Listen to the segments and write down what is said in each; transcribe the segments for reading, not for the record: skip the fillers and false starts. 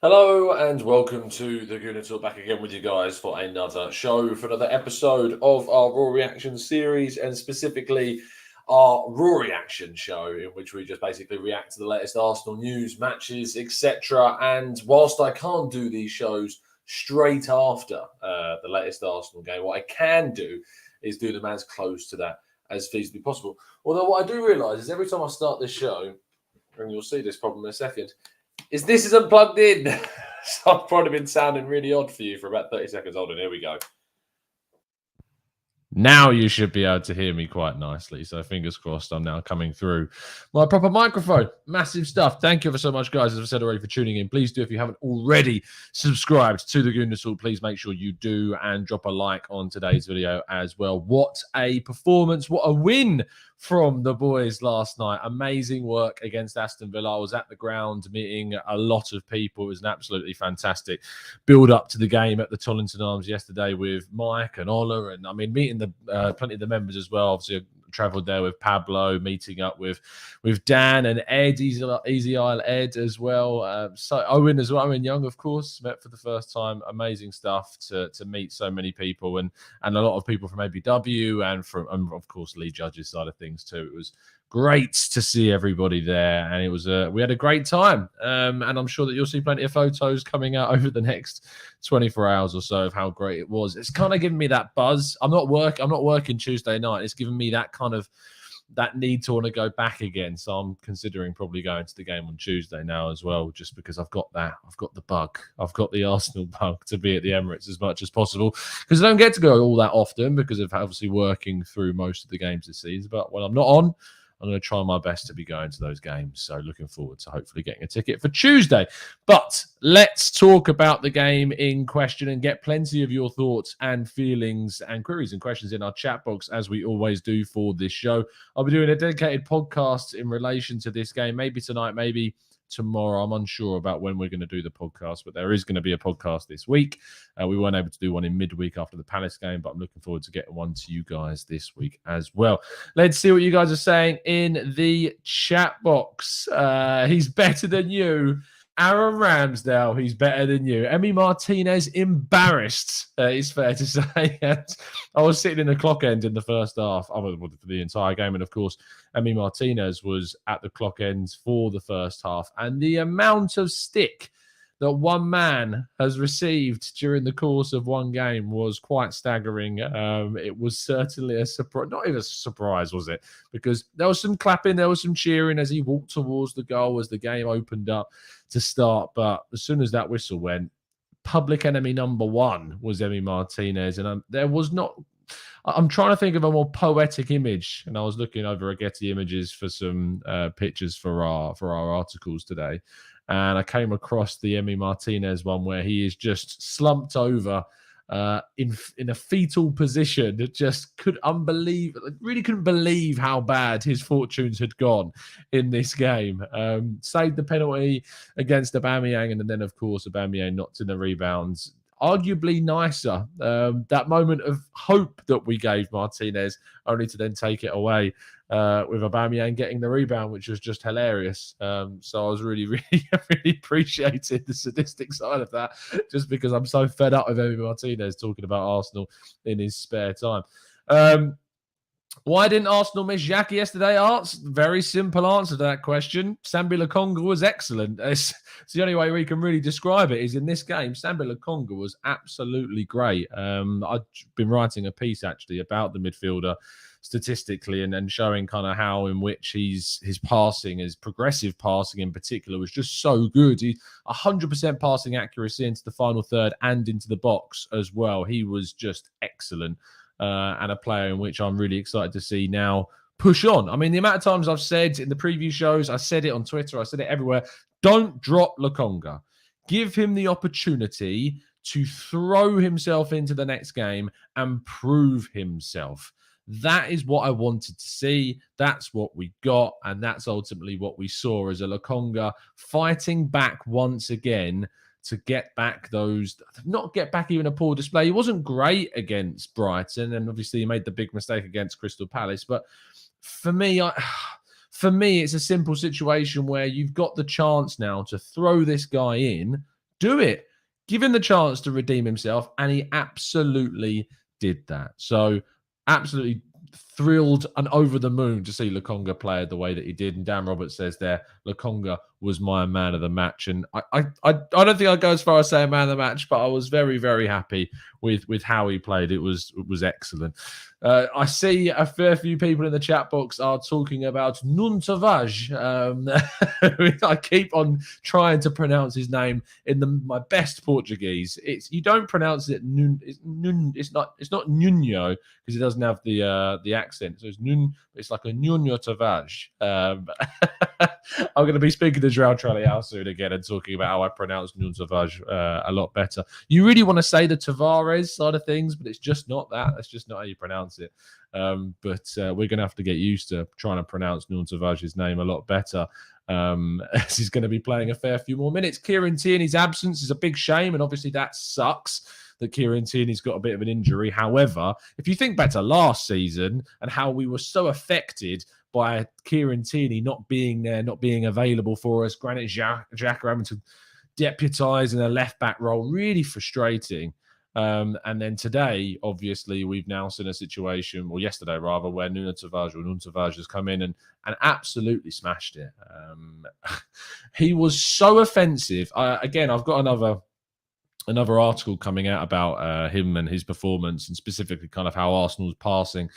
Hello and welcome to the Gooner Talk, back again with you guys for another show, for another episode of our Raw Reaction series, and specifically our Raw Reaction show, in which we just basically react to the latest Arsenal news, matches, etc. And whilst I can't do these shows straight after the latest Arsenal game, what I can do is do them as close to that as feasibly possible. Although what I do realise is every time I start this show, and you'll see this problem in a second, is this isn't plugged in. So I've probably been sounding really odd for you for about 30 seconds. Hold on, here we go. Now you should be able to hear me quite nicely. So fingers crossed I'm now coming through my proper microphone. Massive stuff. Thank you ever so much, guys, as I've said already, for tuning in. Please do, if you haven't already subscribed to the Gooner Talk, please make sure you do and drop a like on today's video as well. What a performance. What a win from the boys last night. Amazing work against Aston Villa. I was at the ground meeting a lot of people. It was an absolutely fantastic build up to the game at the Tollington Arms yesterday with Mike and Ola, and I mean meeting the plenty of the members as well. Obviously, I travelled there with Pablo, meeting up with Dan and Ed, Easy Isle Ed as well. So Owen as well. Owen Young, of course, met for the first time. Amazing stuff to meet so many people and a lot of people from ABW and from of course Lee Judge's side of things too. It was great to see everybody there, and it was we had a great time, and I'm sure that you'll see plenty of photos coming out over the next 24 hours or so of how great it was. It's kind of giving me that buzz. I'm not working Tuesday night. It's giving me that kind of that need to want to go back again. So I'm considering probably going to the game on Tuesday now as well, just because I've got the bug. I've got the Arsenal bug to be at the Emirates as much as possible, because I don't get to go all that often because of obviously working through most of the games this season. But when I'm not on, I'm going to try my best to be going to those games. So looking forward to hopefully getting a ticket for Tuesday. But let's talk about the game in question and get plenty of your thoughts and feelings and queries and questions in our chat box, as we always do for this show. I'll be doing a dedicated podcast in relation to this game, maybe tonight, maybe tomorrow. I'm unsure about when we're going to do the podcast, but there is going to be a podcast this week. We weren't able to do one in midweek after the Palace game, but I'm looking forward to getting one to you guys this week as well. Let's see what you guys are saying in the chat box. He's better than you. Aaron Ramsdale, he's better than you. Emmy Martinez, embarrassed, it's fair to say. I was sitting in the clock end in the first half, for the entire game. And of course, Emmy Martinez was at the clock end for the first half. And the amount of stick that one man has received during the course of one game was quite staggering. It was certainly a surprise, not even a surprise, was it? Because there was some clapping, there was some cheering as he walked towards the goal as the game opened up to start. But as soon as that whistle went, public enemy number one was Emmy Martinez. And there was not... I'm trying to think of a more poetic image, and I was looking over at Getty Images for some pictures for our articles today, and I came across the Emmy Martinez one where he is just slumped over in a fetal position. Just really couldn't believe how bad his fortunes had gone in this game. Saved the penalty against Aubameyang, and then of course Aubameyang knocked in the rebounds. Arguably nicer, that moment of hope that we gave Martinez, only to then take it away with Aubameyang getting the rebound, which was just hilarious. So I was really appreciated the sadistic side of that, just because I'm so fed up with Emmy Martinez talking about Arsenal in his spare time. Why didn't Arsenal miss Xhaka yesterday, Arts? Very simple answer to that question. Sambi Lokonga was excellent. It's the only way we can really describe it is in this game. Sambi Lokonga was absolutely great. I've been writing a piece actually about the midfielder statistically and showing kind of how in which his passing, his progressive passing in particular, was just so good. He 100% passing accuracy into the final third and into the box as well. He was just excellent. And a player in which I'm really excited to see now push on. I mean, the amount of times I've said in the preview shows, I said it on Twitter, I said it everywhere, don't drop Lokonga. Give him the opportunity to throw himself into the next game and prove himself. That is what I wanted to see. That's what we got. And that's ultimately what we saw as a Lokonga fighting back once again to get back those, not get back even a poor display. He wasn't great against Brighton, and obviously he made the big mistake against Crystal Palace. But for me, it's a simple situation where you've got the chance now to throw this guy in, do it. Give him the chance to redeem himself, and he absolutely did that. So absolutely thrilled and over the moon to see Lokonga play the way that he did. And Dan Roberts says there, Lokonga was my man of the match. And I don't think I'd go as far as saying man of the match, but I was very, very happy with how he played. It was excellent. I see a fair few people in the chat box are talking about Nuno Tavares. I keep on trying to pronounce his name in my best Portuguese. You don't pronounce it it's not Nuno because it doesn't have the accent. So it's like a Nuno Tavares. I'm going to be speaking to João Tralleal soon again and talking about how I pronounce Nuno Tavares a lot better. You really want to say the Tavares side of things, but it's just not that. That's just not how you pronounce it. But we're going to have to get used to trying to pronounce Nuno Tavares' name a lot better. As he's going to be playing a fair few more minutes. Kieran Tierney's absence is a big shame, and obviously that sucks that Kieran Tierney's got a bit of an injury. However, if you think back to last season and how we were so affected by Kieran Tierney not being there, not being available for us, Granit Xhaka having to deputise in a left-back role, really frustrating. And then today, obviously, we've now seen a situation, well, yesterday rather, where Nuno Tavares has come in and absolutely smashed it. He was so offensive. Again, I've got another article coming out about him and his performance, and specifically kind of how Arsenal's passing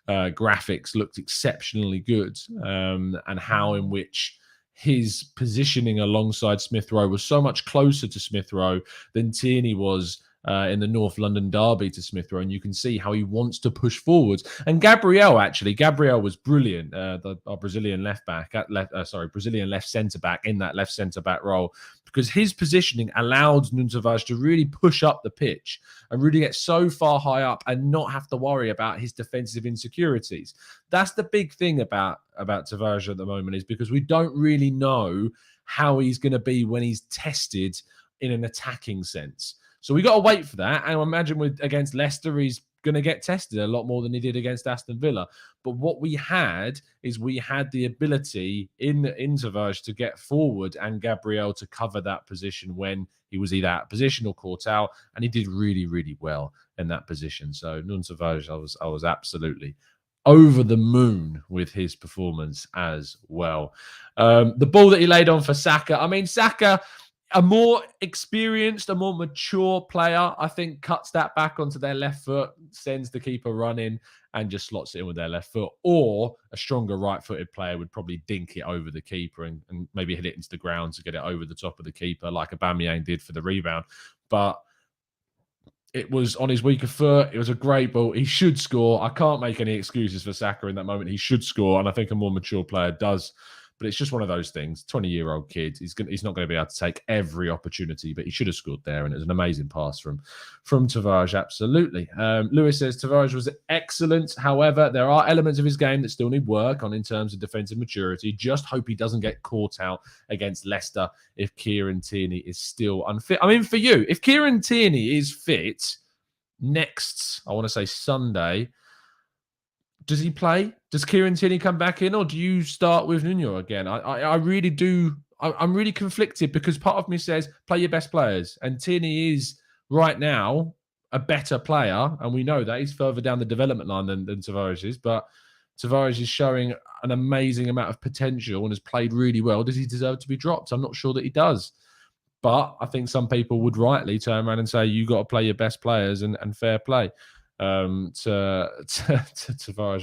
graphics looked exceptionally good, and how in which his positioning alongside Smith Rowe was so much closer to Smith Rowe than Tierney was in the North London derby to Smith Rowe, and you can see how he wants to push forwards. And Gabriel was brilliant, our Brazilian Brazilian left centre back in that left centre back role, because his positioning allowed Nuno Tavares to really push up the pitch and really get so far high up and not have to worry about his defensive insecurities. That's the big thing about Tavares at the moment, is because we don't really know how he's going to be when he's tested in an attacking sense. So we got to wait for that. And I imagine against Leicester, he's going to get tested a lot more than he did against Aston Villa. But what we had the ability in Tavares to get forward and Gabriel to cover that position when he was either out of position or caught out. And he did really, really well in that position. So Nuno Tavares, I was absolutely over the moon with his performance as well. The ball that he laid on for Saka. I mean, Saka, a more experienced, a more mature player, I think, cuts that back onto their left foot, sends the keeper running and just slots it in with their left foot. Or a stronger right-footed player would probably dink it over the keeper and maybe hit it into the ground to get it over the top of the keeper, like Aubameyang did for the rebound. But it was on his weaker foot. It was a great ball. He should score. I can't make any excuses for Saka in that moment. He should score, and I think a more mature player does. But it's just one of those things. 20-year-old kid. He's not going to be able to take every opportunity, but he should have scored there. And it was an amazing pass from Tavares, absolutely. Lewis says Tavares was excellent. However, there are elements of his game that still need work on in terms of defensive maturity. Just hope he doesn't get caught out against Leicester if Kieran Tierney is still unfit. I mean, for you, if Kieran Tierney is fit next, I want to say Sunday, does he play? Does Kieran Tierney come back in, or do you start with Nuno again? I really do. I'm really conflicted, because part of me says play your best players, and Tierney is right now a better player, and we know that he's further down the development line than Tavares is. But Tavares is showing an amazing amount of potential and has played really well. Does he deserve to be dropped? I'm not sure that he does. But I think some people would rightly turn around and say you got to play your best players and fair play. Tavares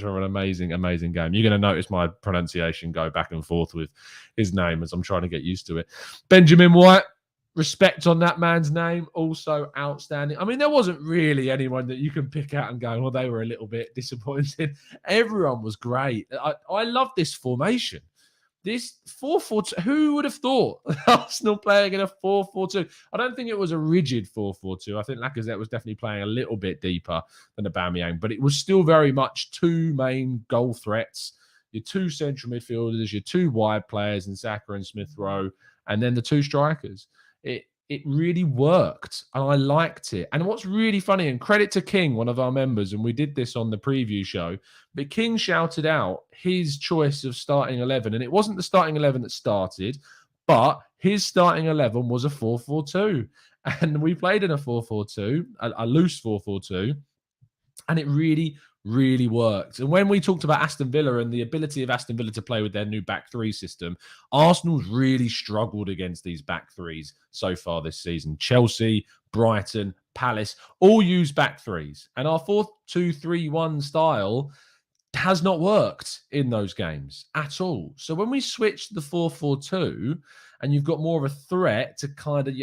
for an amazing game. You're going to notice my pronunciation go back and forth with his name as I'm trying to get used to it. Benjamin White, respect on that man's name, also outstanding. I mean, there wasn't really anyone that you can pick out and go, well, they were a little bit disappointed. Everyone was great. I love this formation. This 4-4-2, who would have thought Arsenal playing in a 4-4-2? I don't think it was a rigid 4-4-2. I think Lacazette was definitely playing a little bit deeper than Aubameyang, but it was still very much two main goal threats, your two central midfielders, your two wide players in Saka and Smith Rowe, and then the two strikers. It really worked, and I liked it. And what's really funny, and credit to King, one of our members, and we did this on the preview show, but King shouted out his choice of starting 11, and it wasn't the starting 11 that started, But his starting 11 was a 4-4-2. And we played in a 4-4-2, a loose 4-4-2. And it really, really worked. And when we talked about Aston Villa and the ability of Aston Villa to play with their new back three system, Arsenal's really struggled against these back threes so far this season. Chelsea, Brighton, Palace all use back threes. And our 4-2-3-1 style has not worked in those games at all. So when we switch to the 4-4-2 and you've got more of a threat to kind of,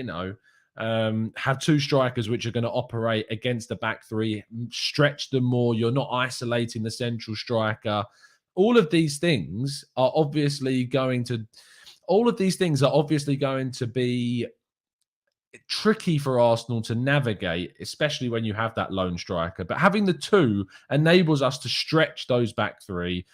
have two strikers which are going to operate against the back three, stretch them more. You're not isolating the central striker. All of these things are obviously going to be tricky for Arsenal to navigate, especially when you have that lone striker. But having the two enables us to stretch those back three,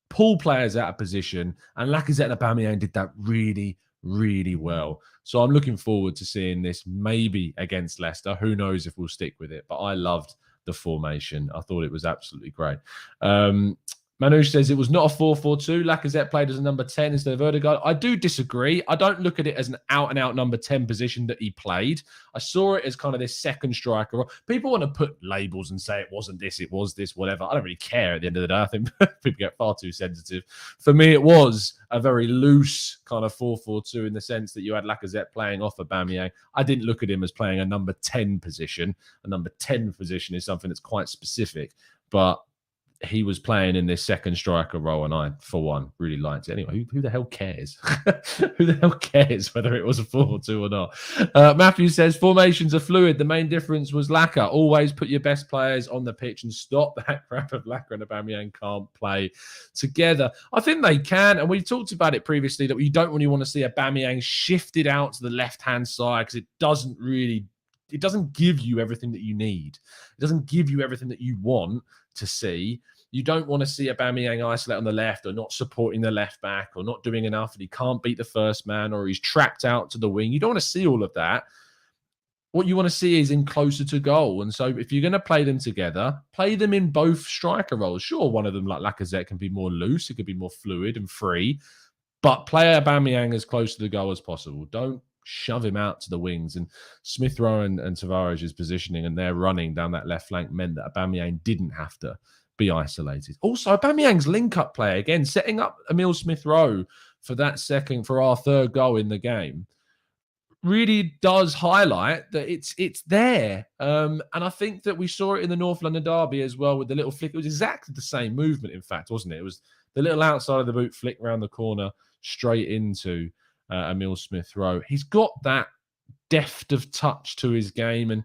pull players out of position, and Lacazette and Aubameyang did that really, really well. So I'm looking forward to seeing this maybe against Leicester. Who knows if we'll stick with it, but I loved the formation. I thought it was absolutely great. Manoj says it was not a 4-4-2. Lacazette played as a number 10 instead of Odegaard. I do disagree. I don't look at it as an out-and-out number 10 position that he played. I saw it as kind of this second striker. People want to put labels and say it wasn't this, it was this, whatever. I don't really care at the end of the day. I think people get far too sensitive. For me, it was a very loose kind of 4-4-2 in the sense that you had Lacazette playing off Aubameyang. I didn't look at him as playing a number 10 position. A number 10 position is something that's quite specific, but he was playing in this second striker role, and I, for one, really liked it. Anyway, who the hell cares? Who the hell cares whether it was a 4-4-2 or not? Matthew says, formations are fluid. The main difference was Laka. Always put your best players on the pitch and stop that crap of Laka and Aubameyang can't play together. I think they can, and we've talked about it previously that we don't really want to see Aubameyang shifted out to the left-hand side because it doesn't give you everything that you need. It doesn't give you everything that you want to see. You don't want to see Aubameyang isolate on the left or not supporting the left back or not doing enough and he can't beat the first man or he's trapped out to the wing. You don't want to see all of that. What you want to see is in closer to goal. And so if you're going to play them together, play them in both striker roles. Sure, one of them like Lacazette can be more loose. It could be more fluid and free. But play Aubameyang as close to the goal as possible. Don't shove him out to the wings. And Smith Rowe and Tavares' positioning and their running down that left flank meant that Aubameyang didn't have to be isolated. Also, Aubameyang's link-up play, again, setting up Emile Smith Rowe for our third goal in the game, really does highlight that it's there. And I think that we saw it in the North London derby as well with the little flick. It was exactly the same movement, in fact, wasn't it? It was the little outside of the boot flick around the corner straight into Emile Smith Rowe. He's got that deft of touch to his game, and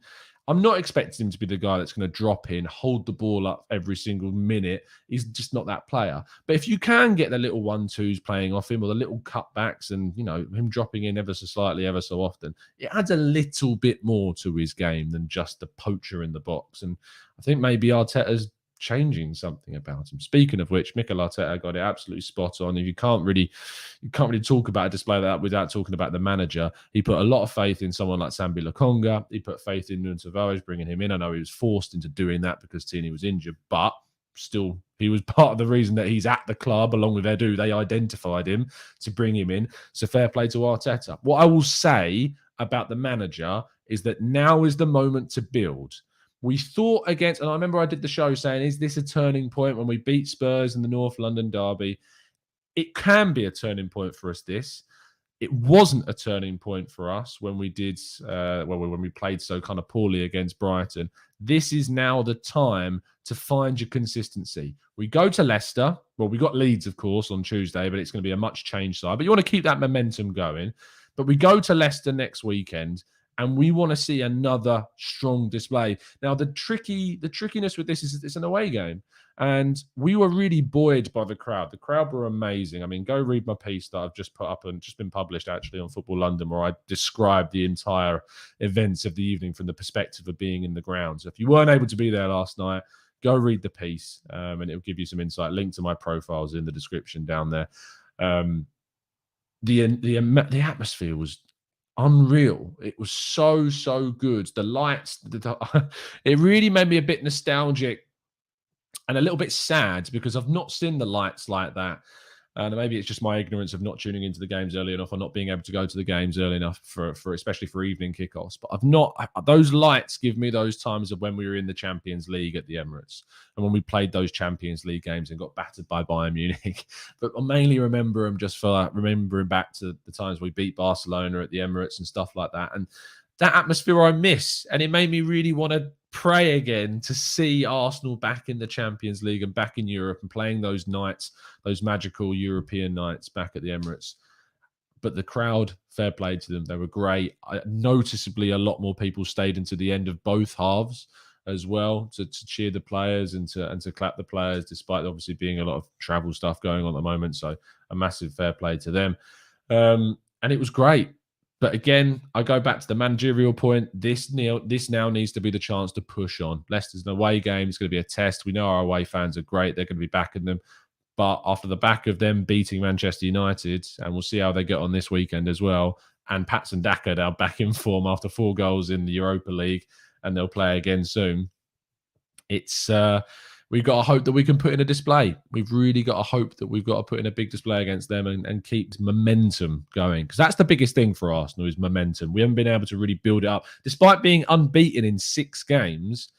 I'm not expecting him to be the guy that's going to drop in, hold the ball up every single minute. He's just not that player. But if you can get the little 1-2s playing off him or the little cutbacks and, him dropping in ever so slightly, ever so often, it adds a little bit more to his game than just the poacher in the box. And I think maybe Arteta's changing something about him. Speaking of which, Mikel Arteta got it absolutely spot on. And you can't really talk about a display like that without talking about the manager. He put a lot of faith in someone like Sambi Lokonga. He put faith in Nuno Tavares, bringing him in. I know he was forced into doing that because Tini was injured, but still, he was part of the reason that he's at the club along with Edu. They identified him to bring him in. So fair play to Arteta. What I will say about the manager is that now is the moment to build. We thought against, and I remember I did the show saying, is this a turning point when we beat Spurs in the North London derby? It can be a turning point for us, this. It wasn't a turning point for us when we did, when we played so kind of poorly against Brighton. This is now the time to find your consistency. We go to Leicester. Well, we got Leeds, of course, on Tuesday, but it's going to be a much changed side. But you want to keep that momentum going. But we go to Leicester next weekend, and we want to see another strong display. Now, the trickiness with this is it's an away game. And we were really buoyed by the crowd. The crowd were amazing. I mean, go read my piece that I've just put up and just been published actually on Football London, where I described the entire events of the evening from the perspective of being in the ground. So if you weren't able to be there last night, go read the piece and it'll give you some insight. Link to my profiles in the description down there. The atmosphere was unreal. It was so good. The lights, it really made me a bit nostalgic and a little bit sad because I've not seen the lights like that And maybe it's just my ignorance of not tuning into the games early enough or not being able to go to the games early enough for especially for evening kickoffs. But I've not, those lights give me those times of when we were in the Champions League at the Emirates and when we played those Champions League games and got battered by Bayern Munich. But I mainly remember them just for remembering back to the times we beat Barcelona at the Emirates and stuff like that. And that atmosphere I miss. And it made me really want to pray again to see Arsenal back in the Champions League and back in Europe and playing those nights, those magical European nights back at the Emirates. But the crowd, fair play to them. They were great. Noticeably, a lot more people stayed into the end of both halves as well to cheer the players and to clap the players, despite obviously being a lot of travel stuff going on at the moment. So a massive fair play to them. And it was great. But again, I go back to the managerial point. This now needs to be the chance to push on. Leicester's an away game. It's going to be a test. We know our away fans are great. They're going to be backing them. But after the back of them beating Manchester United, and we'll see how they get on this weekend as well, and Patson Daka now back in form after 4 goals in the Europa League, and they'll play again soon. It's we've got to hope that we can put in a display. We've really got to hope that we've got to put in a big display against them and keep momentum going. Because that's the biggest thing for Arsenal is momentum. We haven't been able to really build it up. Despite being unbeaten in 6 games,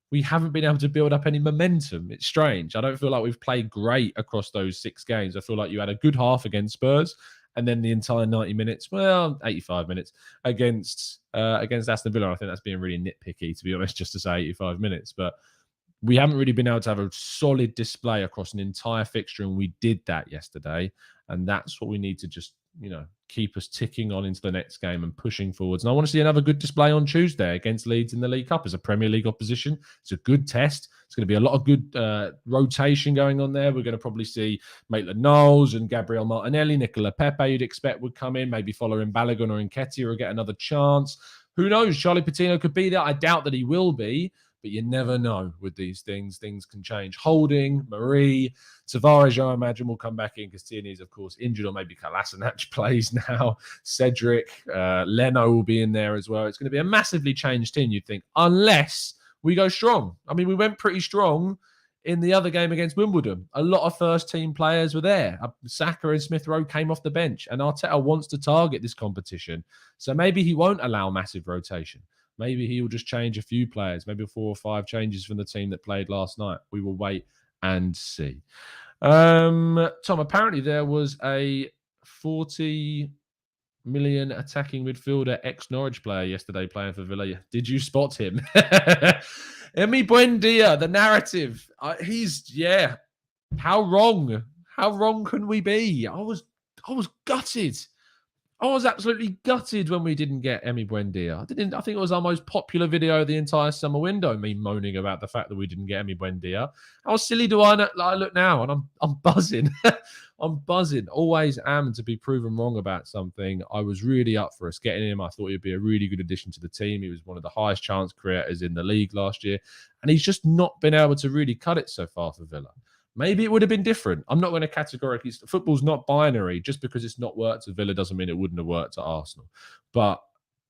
we haven't been able to build up any momentum. It's strange. I don't feel like we've played great across those 6 games. I feel like you had a good half against Spurs and then the entire 90 minutes, 85 minutes against Aston Villa. I think that's being really nitpicky, to be honest, just to say 85 minutes. But we haven't really been able to have a solid display across an entire fixture, and we did that yesterday. And that's what we need to just, keep us ticking on into the next game and pushing forwards. And I want to see another good display on Tuesday against Leeds in the League Cup as a Premier League opposition. It's a good test. It's going to be a lot of good rotation going on there. We're going to probably see Maitland-Niles and Gabriel Martinelli, Nicola Pepe, you'd expect would come in, maybe following Balogun or Nketiah or get another chance. Who knows? Charlie Patino could be there. I doubt that he will be. But you never know with these things. Things can change. Holding, Marie, Tavares, I imagine, will come back in because Tierney is, of course, injured, or maybe Kolasinac plays now. Cedric, Leno will be in there as well. It's going to be a massively changed team, you'd think, unless we go strong. I mean, we went pretty strong in the other game against Wimbledon. A lot of first-team players were there. Saka and Smith Rowe came off the bench, and Arteta wants to target this competition. So maybe he won't allow massive rotation. Maybe he will just change a few players, maybe 4 or 5 changes from the team that played last night. We will wait and see. Tom, apparently there was a 40 million attacking midfielder, ex-Norwich player yesterday playing for Villa. Did you spot him? Emi Buendia, the narrative. How wrong? How wrong can we be? I was gutted. I was absolutely gutted when we didn't get Emi Buendia. I think it was our most popular video of the entire summer window, me moaning about the fact that we didn't get Emi Buendia. How silly do I look now? And I'm buzzing. I'm buzzing. Always am to be proven wrong about something. I was really up for us getting him. I thought he'd be a really good addition to the team. He was one of the highest chance creators in the league last year. And he's just not been able to really cut it so far for Villa. Maybe it would have been different. I'm not going to categorically... Football's not binary. Just because it's not worked at Villa doesn't mean it wouldn't have worked at Arsenal. But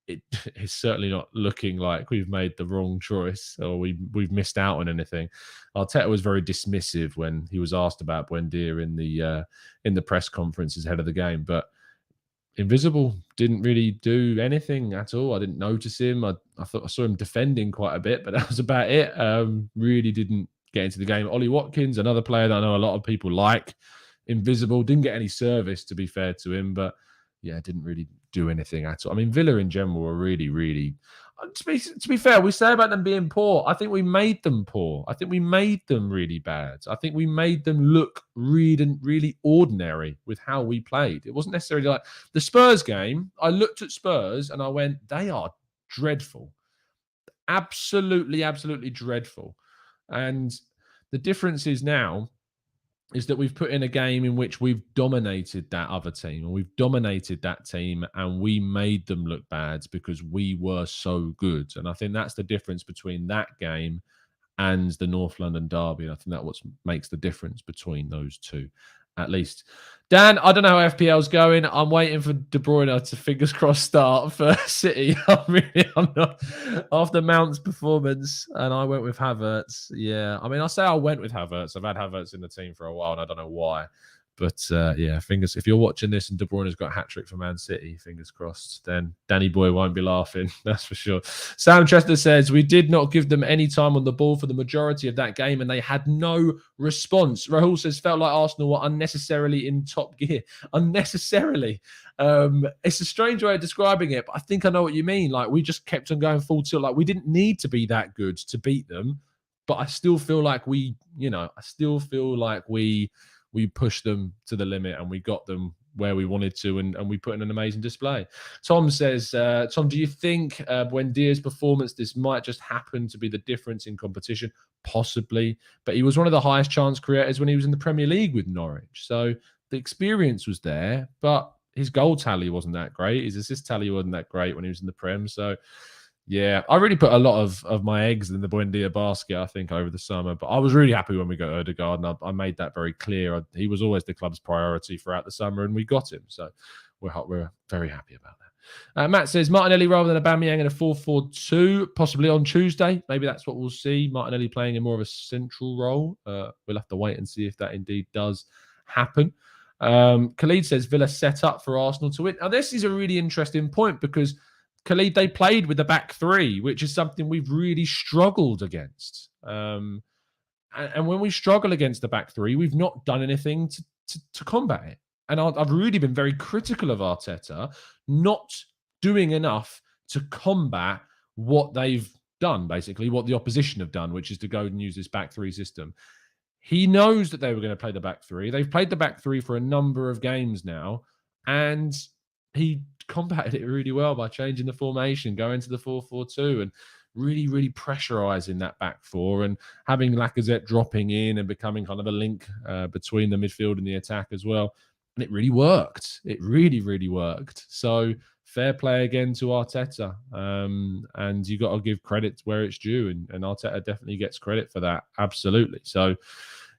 it's certainly not looking like we've made the wrong choice or we've missed out on anything. Arteta was very dismissive when he was asked about Buendia in the press conferences ahead of the game. But Invisible didn't really do anything at all. I didn't notice him. I thought I saw him defending quite a bit, but that was about it. Really didn't get into the game. Ollie Watkins, another player that I know a lot of people like. Invisible, didn't get any service, to be fair to him, but yeah, didn't really do anything at all. I mean, Villa in general were really, really... To be fair, we say about them being poor. I think we made them poor. I think we made them really bad. I think we made them look really, really ordinary with how we played. It wasn't necessarily like... The Spurs game, I looked at Spurs and I went, they are dreadful. Absolutely, absolutely dreadful. And the difference is now is that we've put in a game in which we've dominated that other team and we've dominated that team and we made them look bad because we were so good. And I think that's the difference between that game and the North London derby. And I think that's what makes the difference between those two, at least. Dan, I don't know how FPL's going. I'm waiting for De Bruyne to, fingers crossed, start for City. I'm not. After Mount's performance, and I went with Havertz. Yeah, I mean, I say I went with Havertz. I've had Havertz in the team for a while, and I don't know why. But yeah, if you're watching this and De Bruyne's got a hat-trick for Man City, fingers crossed, then Danny Boy won't be laughing. That's for sure. Sam Chester says, we did not give them any time on the ball for the majority of that game and they had no response. Rahul says, felt like Arsenal were unnecessarily in top gear. Unnecessarily. It's a strange way of describing it, but I think I know what you mean. Like, we just kept on going full tilt. Like, we didn't need to be that good to beat them, but I still feel like we pushed them to the limit and we got them where we wanted to, and we put in an amazing display. Tom says, Tom, do you think Buendia's performance, this might just happen to be the difference in competition? Possibly, but he was one of the highest chance creators when he was in the Premier League with Norwich. So the experience was there, but his goal tally wasn't that great. His assist tally wasn't that great when he was in the Prem. So yeah, I really put a lot of my eggs in the Buendia basket, I think, over the summer. But I was really happy when we got Odegaard, and I made that very clear. He was always the club's priority throughout the summer, and we got him. So we're very happy about that. Matt says, Martinelli rather than Aubameyang in a 4-4-2, possibly on Tuesday. Maybe that's what we'll see. Martinelli playing in more of a central role. We'll have to wait and see if that indeed does happen. Khalid says, Villa set up for Arsenal to win. Now, this is a really interesting point because Khalid, they played with the back three, which is something we've really struggled against. And when we struggle against the back three, we've not done anything to combat it. And I've really been very critical of Arteta not doing enough to combat what they've done, basically, what the opposition have done, which is to go and use this back three system. He knows that they were going to play the back three. They've played the back three for a number of games now, and he combated it really well by changing the formation, going to the 4-4-2 and really, really pressurising that back four and having Lacazette dropping in and becoming kind of a link between the midfield and the attack as well. And it really worked. It really, really worked. So fair play again to Arteta. And you got to give credit where it's due. And Arteta definitely gets credit for that. Absolutely. So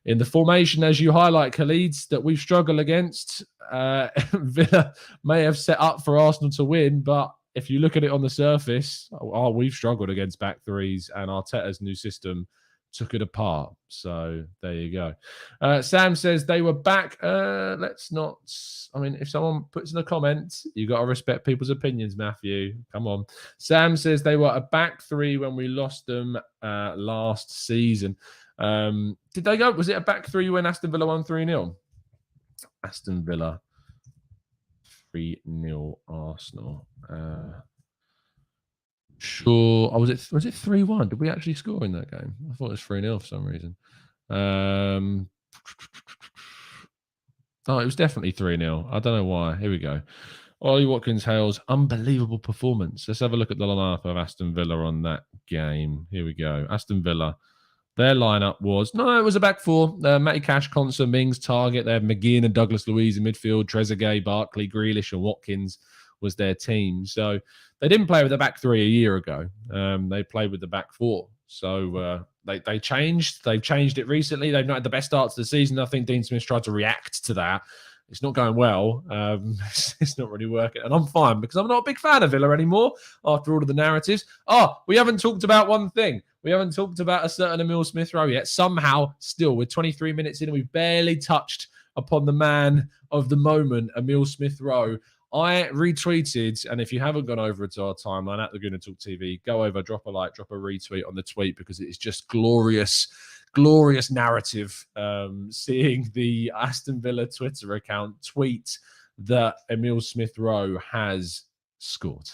in the formation, as you highlight, Khalid, that we've struggled against, Villa may have set up for Arsenal to win, but if you look at it on the surface, we've struggled against back threes, and Arteta's new system took it apart. So there you go. Sam says they were back. Let's not. I mean, if someone puts in a comment, you got to respect people's opinions, Matthew. Come on. Sam says they were a back three when we lost them last season. Did they go? Was it a back three when Aston Villa won 3-0? Aston Villa 3-0 Arsenal. Sure. Oh, was it 3-1? Did we actually score in that game? I thought it was 3-0 for some reason. Oh, it was definitely 3-0. I don't know why. Here we go. Ollie Watkins Hale's unbelievable performance. Let's have a look at the lineup of Aston Villa on that game. Here we go. Aston Villa. Their lineup was, it was a back four. Matty Cash, Conser, Mings, Target. They had McGinn and Douglas Luiz in midfield. Trezeguet, Barkley, Grealish and Watkins was their team. So they didn't play with the back three a year ago. They played with the back four. So they changed. They've changed it recently. They've not had the best starts of the season. I think Dean Smith's tried to react to that. It's not going well. It's not really working. And I'm fine because I'm not a big fan of Villa anymore after all of the narratives. We haven't talked about one thing. We haven't talked about a certain Emile Smith Rowe yet. Somehow, still, we're 23 minutes in and we've barely touched upon the man of the moment, Emile Smith Rowe. I retweeted, and if you haven't gone over to our timeline at the Gooner Talk TV, go over, drop a like, drop a retweet on the tweet because it is just glorious narrative seeing the Aston Villa Twitter account tweet that Emile Smith Rowe has scored.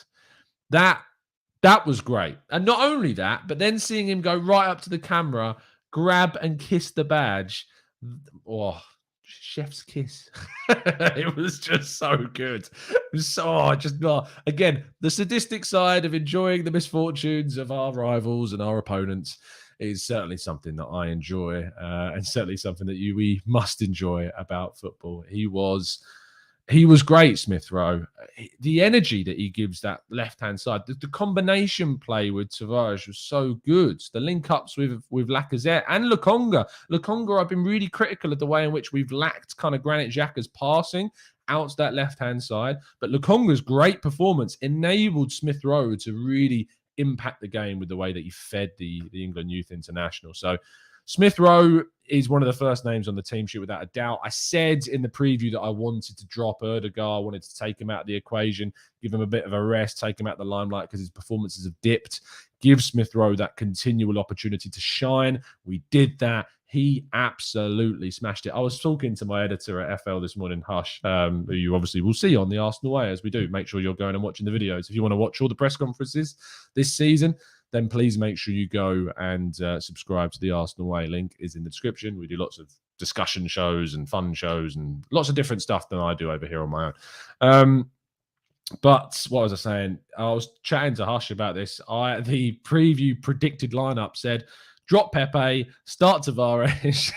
That was great. And not only that, but then seeing him go right up to the camera, grab and kiss the badge. Oh, chef's kiss. It was just so good. It was so, again, the sadistic side of enjoying the misfortunes of our rivals and our opponents is certainly something that I enjoy and certainly something that we must enjoy about football. He was great, Smith Rowe. The energy that he gives that left-hand side, the combination play with Tavares was so good. The link-ups with Lacazette and Lokonga. Lokonga, I've been really critical of the way in which we've lacked kind of Granit Xhaka's passing out to that left-hand side. But Lokonga's great performance enabled Smith Rowe to really impact the game with the way that he fed the England Youth International. So Smith Rowe is one of the first names on the team sheet without a doubt. I said in the preview that I wanted to drop Erdegaard, I wanted to take him out of the equation, give him a bit of a rest, take him out of the limelight because his performances have dipped. Give Smith Rowe that continual opportunity to shine. We did that. He absolutely smashed it. I was talking to my editor at FL this morning, Hush, who you obviously will see on the Arsenal Way as we do. Make sure you're going and watching the videos. If you want to watch all the press conferences this season, then please make sure you go and subscribe to the Arsenal Way. Link is in the description. We do lots of discussion shows and fun shows and lots of different stuff than I do over here on my own. But what was I saying? I was chatting to Hush about this. The preview predicted lineup said, drop Pepe, start Tavares,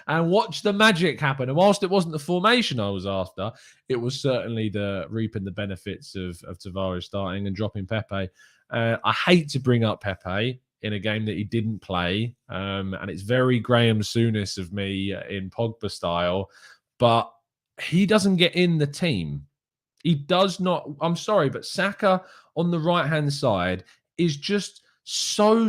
and watch the magic happen. And whilst it wasn't the formation I was after, it was certainly the reaping the benefits of Tavares starting and dropping Pepe. I hate to bring up Pepe in a game that he didn't play, and it's very Graham Souness of me in Pogba style, but he doesn't get in the team. He does not. I'm sorry, but Saka on the right-hand side is just so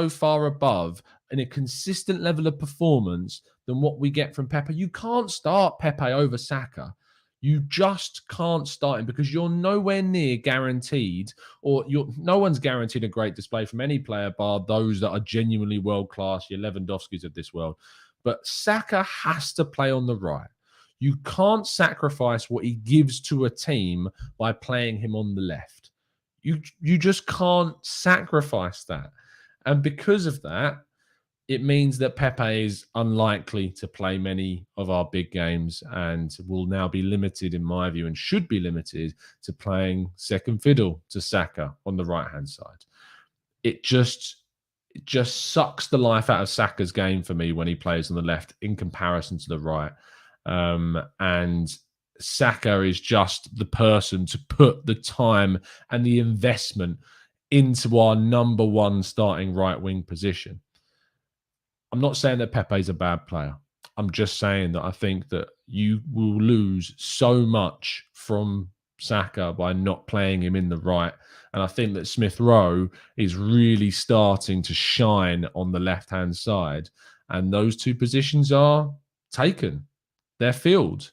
far above in a consistent level of performance than what we get from Pepe. You can't start Pepe over Saka. You just can't start him because you're nowhere near guaranteed, or no one's guaranteed a great display from any player bar those that are genuinely world-class, your Lewandowskis of this world. But Saka has to play on the right. You can't sacrifice what he gives to a team by playing him on the left. You just can't sacrifice that. And because of that, it means that Pepe is unlikely to play many of our big games and will now be limited, in my view, and should be limited to playing second fiddle to Saka on the right-hand side. It just sucks the life out of Saka's game for me when he plays on the left in comparison to the right. And Saka is just the person to put the time and the investment into our number one starting right wing position. I'm not saying that Pepe is a bad player. I'm just saying that I think that you will lose so much from Saka by not playing him in the right. And I think that Smith Rowe is really starting to shine on the left-hand side. And those two positions are taken. They're filled.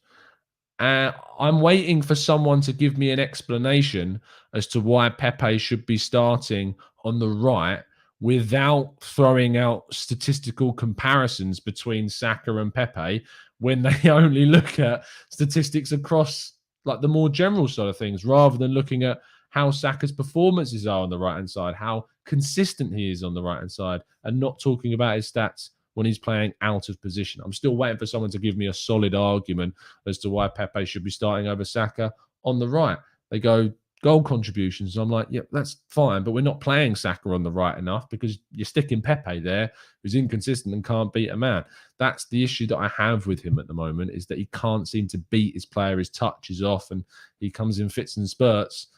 I'm waiting for someone to give me an explanation as to why Pepe should be starting on the right without throwing out statistical comparisons between Saka and Pepe when they only look at statistics across like the more general side of things, rather than looking at how Saka's performances are on the right-hand side, how consistent he is on the right-hand side, and not talking about his stats when he's playing out of position. I'm still waiting for someone to give me a solid argument as to why Pepe should be starting over Saka on the right. They go goal contributions. I'm like, yep, that's fine, but we're not playing Saka on the right enough because you're sticking Pepe there, who's inconsistent and can't beat a man. That's the issue that I have with him at the moment, is that he can't seem to beat his player. His touch is off and he comes in fits and spurts,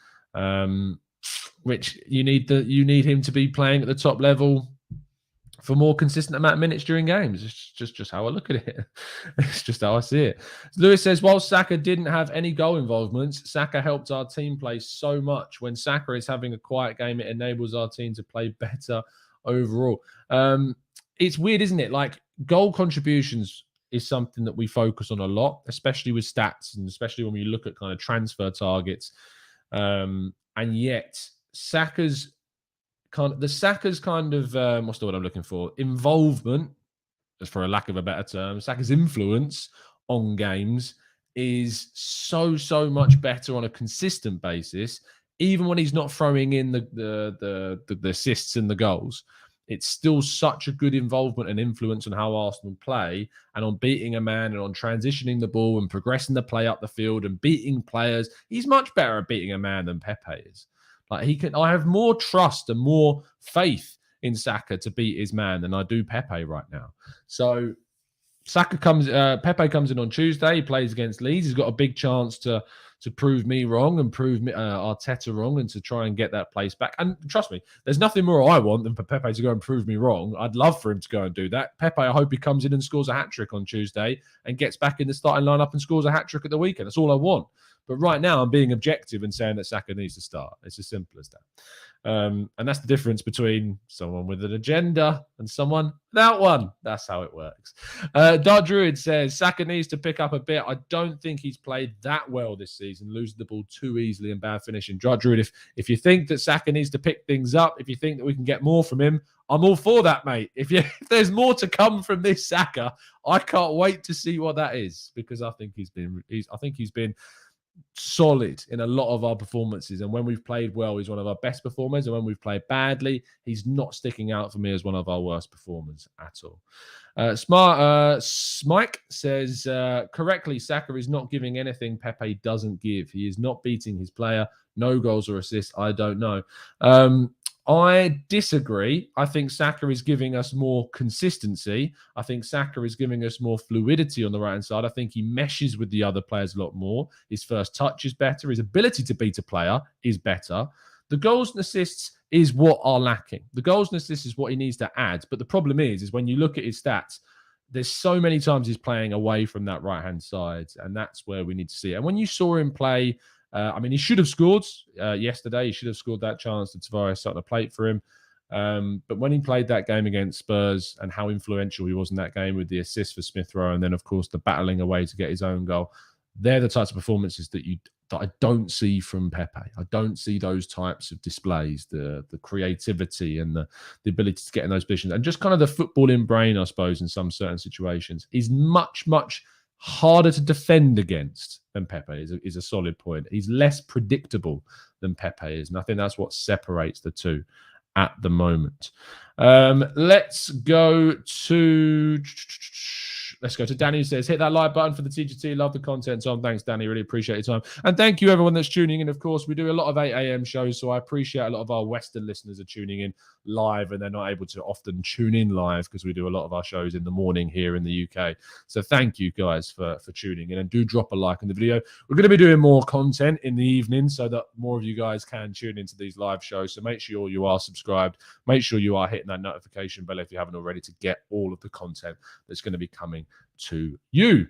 which you need him to be playing at the top level for more consistent amount of minutes during games. It's just how I look at it. It's just how I see it. Lewis says, while Saka didn't have any goal involvements, Saka helped our team play so much. When Saka is having a quiet game, it enables our team to play better overall. It's weird, isn't it? Like, goal contributions is something that we focus on a lot, especially with stats and especially when we look at kind of transfer targets. And yet Saka's kind of what's the word I'm looking for? Involvement, for a lack of a better term, Saka's influence on games is so much better on a consistent basis, even when he's not throwing in the assists and the goals. It's still such a good involvement and influence on how Arsenal play and on beating a man and on transitioning the ball and progressing the play up the field and beating players. He's much better at beating a man than Pepe is. Like, I have more trust and more faith in Saka to beat his man than I do Pepe right now. So Pepe comes in on Tuesday. He plays against Leeds. He's got a big chance to prove me wrong and prove Arteta wrong and to try and get that place back. And trust me, there's nothing more I want than for Pepe to go and prove me wrong. I'd love for him to go and do that. Pepe, I hope he comes in and scores a hat-trick on Tuesday and gets back in the starting lineup and scores a hat-trick at the weekend. That's all I want. But right now, I'm being objective and saying that Saka needs to start. It's as simple as that. And that's the difference between someone with an agenda and someone without one. That's how it works. Dark Druid says, Saka needs to pick up a bit. I don't think he's played that well this season, losing the ball too easily and bad finishing. Dark Druid, if you think that Saka needs to pick things up, if you think that we can get more from him, I'm all for that, mate. If there's more to come from this Saka, I can't wait to see what that is, because I think he's been solid in a lot of our performances, and when we've played well, he's one of our best performers, and when we've played badly, he's not sticking out for me as one of our worst performers at all. Smike says correctly, Saka is not giving anything Pepe doesn't give. He is not beating his player. No goals or assists. I don't know. I disagree. I think Saka is giving us more consistency. I think Saka is giving us more fluidity on the right-hand side. I think he meshes with the other players a lot more. His first touch is better. His ability to beat a player is better. The goals and assists is what are lacking. The goals and assists is what he needs to add. But the problem is when you look at his stats, there's so many times he's playing away from that right-hand side, and that's where we need to see it. And when you saw him play, he should have scored yesterday. He should have scored that chance that Tavares set on a plate for him. But when he played that game against Spurs and how influential he was in that game with the assist for Smith Rowe, and then, of course, the battling away to get his own goal, they're the types of performances that I don't see from Pepe. I don't see those types of displays, the creativity and the ability to get in those positions. And just kind of the footballing brain, I suppose, in some certain situations is much, much harder to defend against than Pepe is a solid point. He's less predictable than Pepe is. And I think that's what separates the two at the moment. Let's go to Danny, who says, hit that like button for the TGT. Love the content, Tom. Thanks, Danny. Really appreciate your time. And thank you, everyone that's tuning in. Of course, we do a lot of 8 a.m. shows, so I appreciate a lot of our Western listeners are tuning in live, and they're not able to often tune in live because we do a lot of our shows in the morning here in the UK. So thank you, guys, for tuning in. And do drop a like on the video. We're going to be doing more content in the evening so that more of you guys can tune into these live shows. So make sure you are subscribed. Make sure you are hitting that notification bell if you haven't already to get all of the content that's going to be coming to you.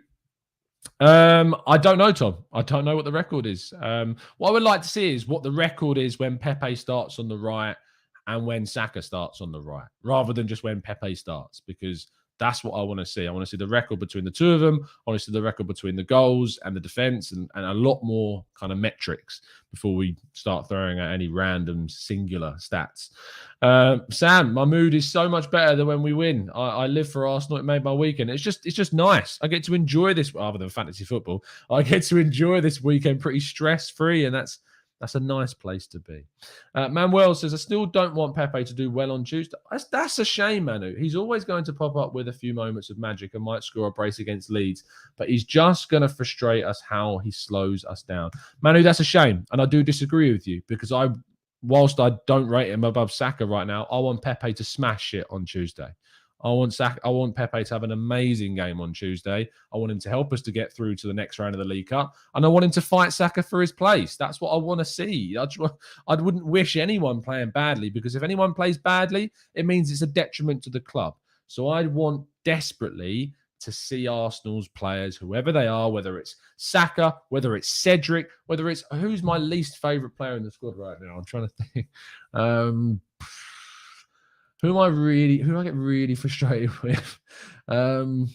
I don't know, Tom. I don't know what the record is. What I would like to see is what the record is when Pepe starts on the right and when Saka starts on the right, rather than just when Pepe starts, because that's what I want to see. I want to see the record between the two of them. I want to see the record between the goals and the defense, and a lot more kind of metrics before we start throwing out any random singular stats. Sam, my mood is so much better than when we win. I live for Arsenal. It made my weekend. It's just nice. I get to enjoy this, other than fantasy football. I get to enjoy this weekend pretty stress-free, and that's a nice place to be. Manuel says, I still don't want Pepe to do well on Tuesday. That's a shame, Manu. He's always going to pop up with a few moments of magic and might score a brace against Leeds, but he's just going to frustrate us how he slows us down. Manu, that's a shame, and I do disagree with you, because whilst I don't rate him above Saka right now, I want Pepe to smash it on Tuesday. I want Pepe to have an amazing game on Tuesday. I want him to help us to get through to the next round of the League Cup. And I want him to fight Saka for his place. That's what I want to see. I wouldn't wish anyone playing badly, because if anyone plays badly, it means it's a detriment to the club. So I want desperately to see Arsenal's players, whoever they are, whether it's Saka, whether it's Cedric, whether it's who's my least favourite player in the squad right now. I'm trying to think. Who I get really frustrated with? To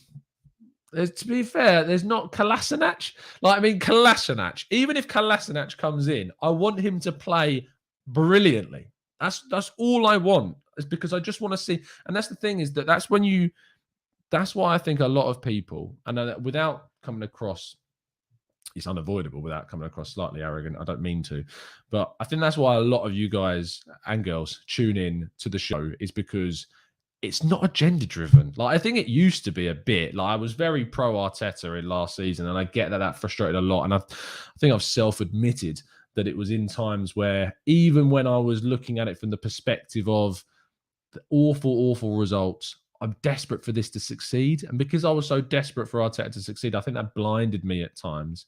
be fair, there's not Kolasinac. Kolasinac, even if Kolasinac comes in, I want him to play brilliantly. That's all I want. Is because I just want to see. And that's the thing, is that's why I think a lot of people, and without coming across, it's unavoidable without coming across slightly arrogant, I don't mean to, but I think that's why a lot of you guys and girls tune in to the show, is because it's not agenda driven. I think it used to be a bit. I was very pro Arteta in last season, and I get that frustrated a lot. And I think I've self-admitted that it was in times where, even when I was looking at it from the perspective of the awful results, I'm desperate for this to succeed. And because I was so desperate for Arteta to succeed, I think that blinded me at times.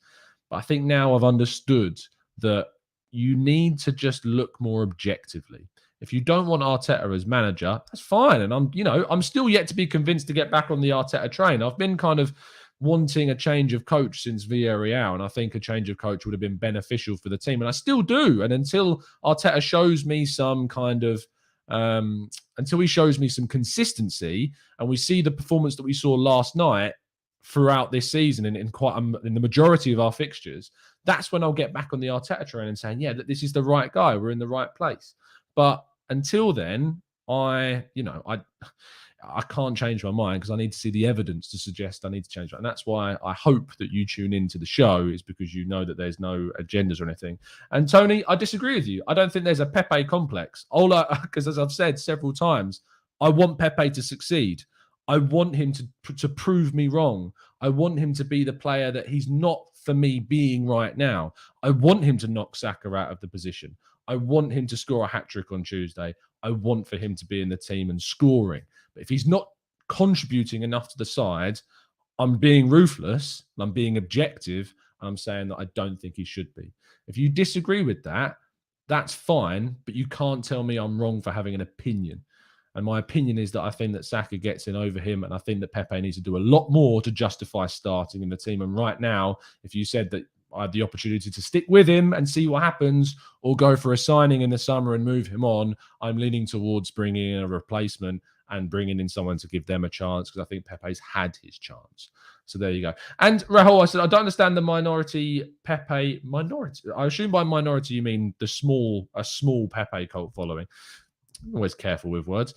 But I think now I've understood that you need to just look more objectively. If you don't want Arteta as manager, that's fine. And I'm still yet to be convinced to get back on the Arteta train. I've been kind of wanting a change of coach since Villarreal, and I think a change of coach would have been beneficial for the team, and I still do. And until Arteta shows me some kind of until he shows me some consistency, and we see the performance that we saw last night throughout this season in the majority of our fixtures, that's when I'll get back on the Arteta train and saying, yeah, that this is the right guy, we're in the right place. But until then, I can't change my mind because I need to see the evidence to suggest I need to change that. And that's why I hope that you tune into the show, is because you know that there's no agendas or anything. And Tony, I disagree with you. I don't think there's a Pepe complex. Because as I've said several times, I want Pepe to succeed. I want him to prove me wrong. I want him to be the player that he's not for me being right now. I want him to knock Saka out of the position. I want him to score a hat-trick on Tuesday. I want for him to be in the team and scoring. But if he's not contributing enough to the side, I'm being ruthless, I'm being objective, and I'm saying that I don't think he should be. If you disagree with that, that's fine, but you can't tell me I'm wrong for having an opinion. And my opinion is that I think that Saka gets in over him, and I think that Pepe needs to do a lot more to justify starting in the team. And right now, if you said that I had the opportunity to stick with him and see what happens, or go for a signing in the summer and move him on, I'm leaning towards bringing in a replacement and bringing in someone to give them a chance, because I think Pepe's had his chance. So there you go. And Rahul, I said, I don't understand the minority Pepe minority. I assume by minority you mean a small Pepe cult following. I'm always careful with words.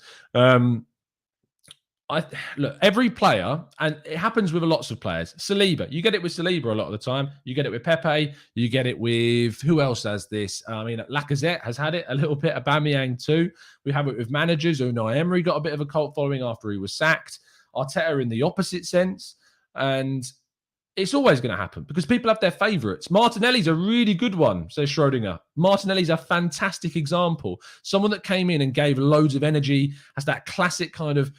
Look, every player, and it happens with lots of players. Saliba, you get it with Saliba a lot of the time. You get it with Pepe. You get it with, who else has this? I mean, Lacazette has had it a little bit. Aubameyang too. We have it with managers. Unai Emery got a bit of a cult following after he was sacked. Arteta in the opposite sense. And it's always going to happen because people have their favourites. Martinelli's a really good one, says Schrodinger. Martinelli's a fantastic example. Someone that came in and gave loads of energy, has that classic kind of,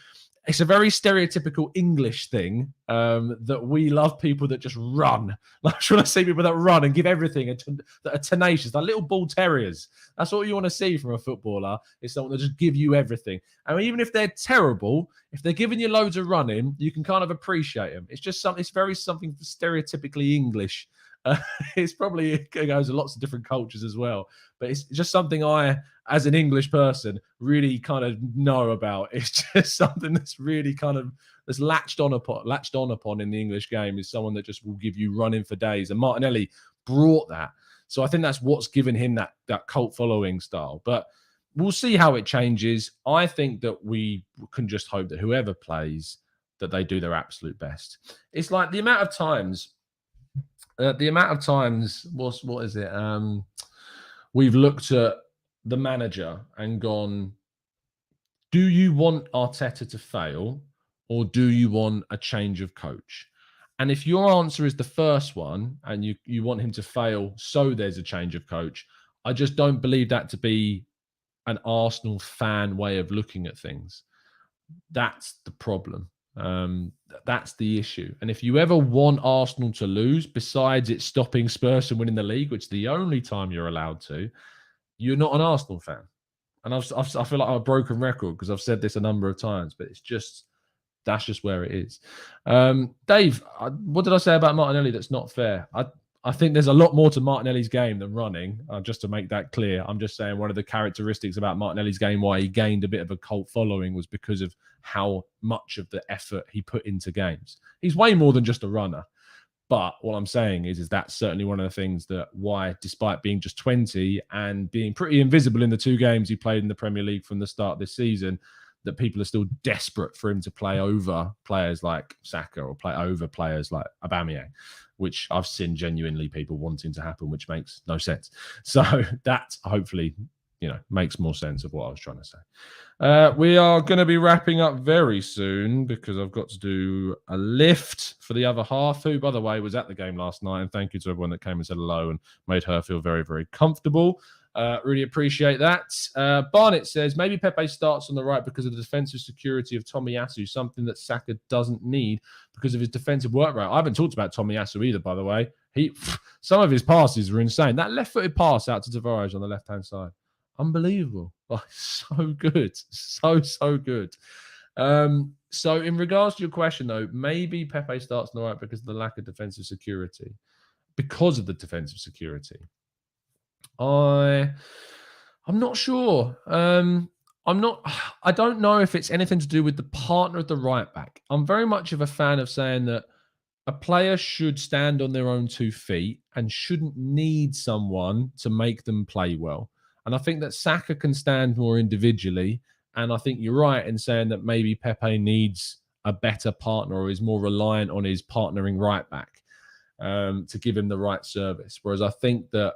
it's a very stereotypical English thing that we love people that just run. Like, I want to see people that run and give everything, that are tenacious, like little bull terriers. That's what you want to see from a footballer, is someone that just give you everything. And even if they're terrible, if they're giving you loads of running, you can kind of appreciate them. It's just something, it's very something stereotypically English. It goes to lots of different cultures as well. But it's just something I, as an English person, really kind of know about. It's just something that's really kind of that's latched on upon in the English game, is someone that just will give you running for days. And Martinelli brought that. So I think that's what's given him that cult following style. But we'll see how it changes. I think that we can just hope that whoever plays, that they do their absolute best. It's like the amount of times, what is it? We've looked at the manager and gone, do you want Arteta to fail, or do you want a change of coach? And if your answer is the first one, and you want him to fail so there's a change of coach, I just don't believe that to be an Arsenal fan way of looking at things. That's the problem. That's the issue. And if you ever want Arsenal to lose, besides it stopping Spurs from winning the league, which is the only time you're allowed to, you're not an Arsenal fan. And I feel like I'm a broken record because I've said this a number of times, but that's just where it is. Dave, what did I say about Martinelli that's not fair? I think there's a lot more to Martinelli's game than running, just to make that clear. I'm just saying one of the characteristics about Martinelli's game, why he gained a bit of a cult following, was because of how much of the effort he put into games. He's way more than just a runner. But what I'm saying is that's certainly one of the things that why, despite being just 20 and being pretty invisible in the 2 games he played in the Premier League from the start of this season, that people are still desperate for him to play over players like Saka or play over players like Aubameyang, which I've seen genuinely people wanting to happen, which makes no sense. So that hopefully, makes more sense of what I was trying to say. We are going to be wrapping up very soon because I've got to do a lift for the other half, who, by the way, was at the game last night. And thank you to everyone that came and said hello and made her feel very, very comfortable. Really appreciate that. Barnett says, maybe Pepe starts on the right because of the defensive security of Tomiyasu, something that Saka doesn't need because of his defensive work rate. I haven't talked about Tomiyasu either, by the way. Some of his passes were insane. That left-footed pass out to Tavares on the left-hand side. Unbelievable. Oh, so good. So good. So in regards to your question, though, maybe Pepe starts on the right because of the lack of defensive security. Because of the defensive security. I'm not sure. I don't know if it's anything to do with the partner of the right back. I'm very much of a fan of saying that a player should stand on their own 2 feet and shouldn't need someone to make them play well. And I think that Saka can stand more individually. And I think you're right in saying that maybe Pepe needs a better partner or is more reliant on his partnering right back to give him the right service. Whereas I think that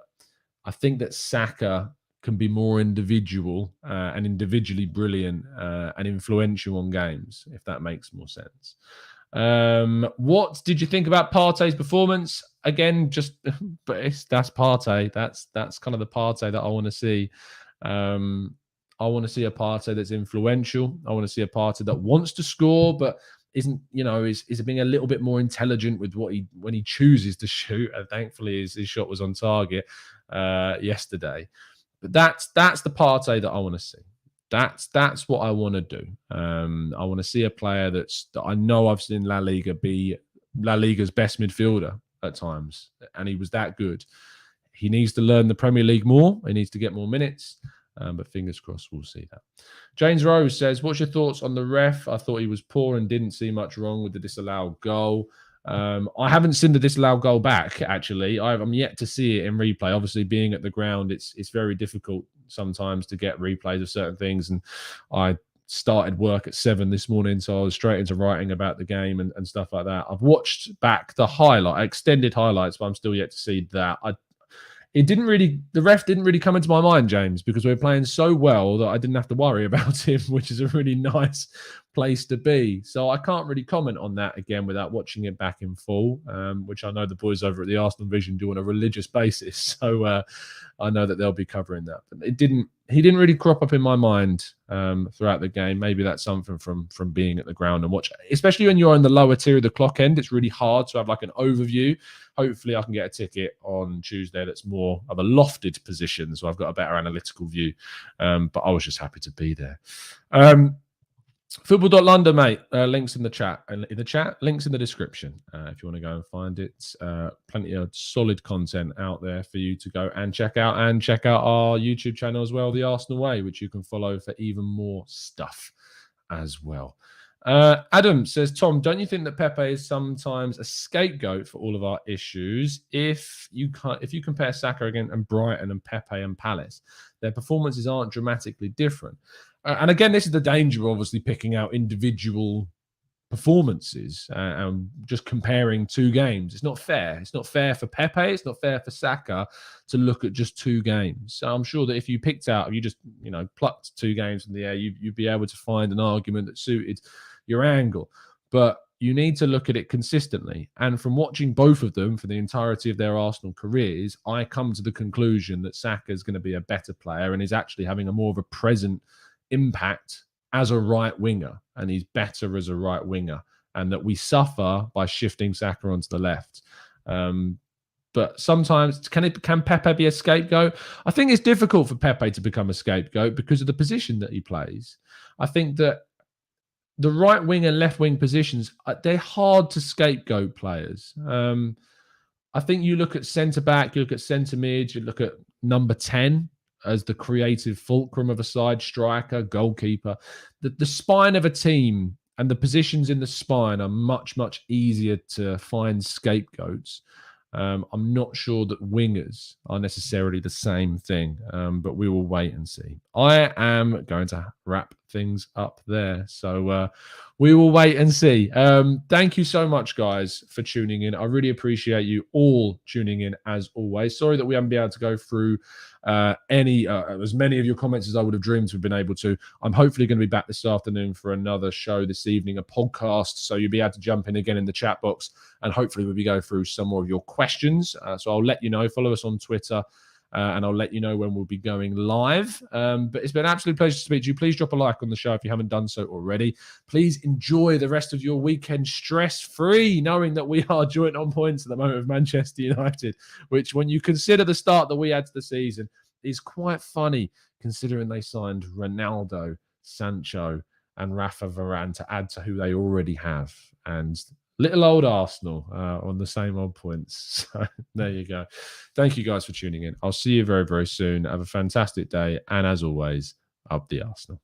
Saka can be more individual and individually brilliant and influential on games, if that makes more sense. What did you think about Partey's performance? Again, that's Partey. That's kind of the Partey that I want to see. I want to see a Partey that's influential. I want to see a Partey that wants to score, but isn't, is being a little bit more intelligent with when he chooses to shoot. And thankfully, his shot was on target yesterday. But that's the Partey that I want to see. That's what I want to do. I want to see a player that I know I've seen La Liga be La Liga's best midfielder at times, and he was that good. He needs to learn the Premier League more. He needs to get more minutes. But fingers crossed, we'll see that. James Rose says, what's your thoughts on the ref? I thought he was poor and didn't see much wrong with the disallowed goal. I haven't seen the disallowed goal back, actually. I'm yet to see it in replay. Obviously, being at the ground, it's very difficult sometimes to get replays of certain things. And I started work at 7 this morning, so I was straight into writing about the game and stuff like that. I've watched back the extended highlights, but I'm still yet to see that. The ref didn't really come into my mind, James, because we were playing so well that I didn't have to worry about him, which is a really nice place to be. So I can't really comment on that again without watching it back in full, which I know the boys over at the Arsenal Vision do on a religious basis. So I know that they'll be covering that. But he didn't really crop up in my mind throughout the game. Maybe that's something from being at the ground and watch, especially when you're in the lower tier of the clock end. It's really hard to have like an overview. Hopefully I can get a ticket on Tuesday that's more of a lofted position, so I've got a better analytical view. But I was just happy to be there. Football.London, mate. Links in the chat. And in the chat, links in the description if you want to go and find it. Plenty of solid content out there for you to go and check out. And check out our YouTube channel as well, The Arsenal Way, which you can follow for even more stuff as well. Adam says, Tom, don't you think that Pepe is sometimes a scapegoat for all of our issues? If you compare Saka again and Brighton and Pepe and Palace, their performances aren't dramatically different. And again, this is the danger of obviously picking out individual performances and just comparing 2 games. It's not fair. It's not fair for Pepe. It's not fair for Saka to look at just 2 games. So I'm sure that if you just plucked 2 games from the air, you'd be able to find an argument that suited your angle. But you need to look at it consistently. And from watching both of them for the entirety of their Arsenal careers, I come to the conclusion that Saka is going to be a better player and is actually having a more of a present impact as a right winger, and he's better as a right winger, and that we suffer by shifting Saka onto the left. But sometimes, can Pepe be a scapegoat? I think it's difficult for Pepe to become a scapegoat because of the position that he plays. I think that the right wing and left wing positions, they're hard to scapegoat players. I think you look at centre back, you look at centre mid, you look at number 10 as the creative fulcrum of a side, striker, goalkeeper. The spine of a team and the positions in the spine are much, much easier to find scapegoats. I'm not sure that wingers are necessarily the same thing, but we will wait and see. I am going to wrap things up there. So we will wait and see. Thank you so much, guys, for tuning in. I really appreciate you all tuning in, as always. Sorry that we haven't been able to go through as many of your comments as I would have dreamed to have been able to. I'm hopefully going to be back this afternoon for another show this evening, a podcast. So you'll be able to jump in again in the chat box, and hopefully we'll be going through some more of your questions. So I'll let you know. Follow us on Twitter. And I'll let you know when we'll be going live. But it's been an absolute pleasure to speak to you. Please drop a like on the show if you haven't done so already. Please enjoy the rest of your weekend stress-free, knowing that we are joint on points at the moment with Manchester United, which, when you consider the start that we had to the season, is quite funny considering they signed Ronaldo, Sancho, and Rafa Varane to add to who they already have. And little old Arsenal on the same odd points. So there you go. Thank you guys for tuning in. I'll see you very, very soon. Have a fantastic day. And as always, up the Arsenal.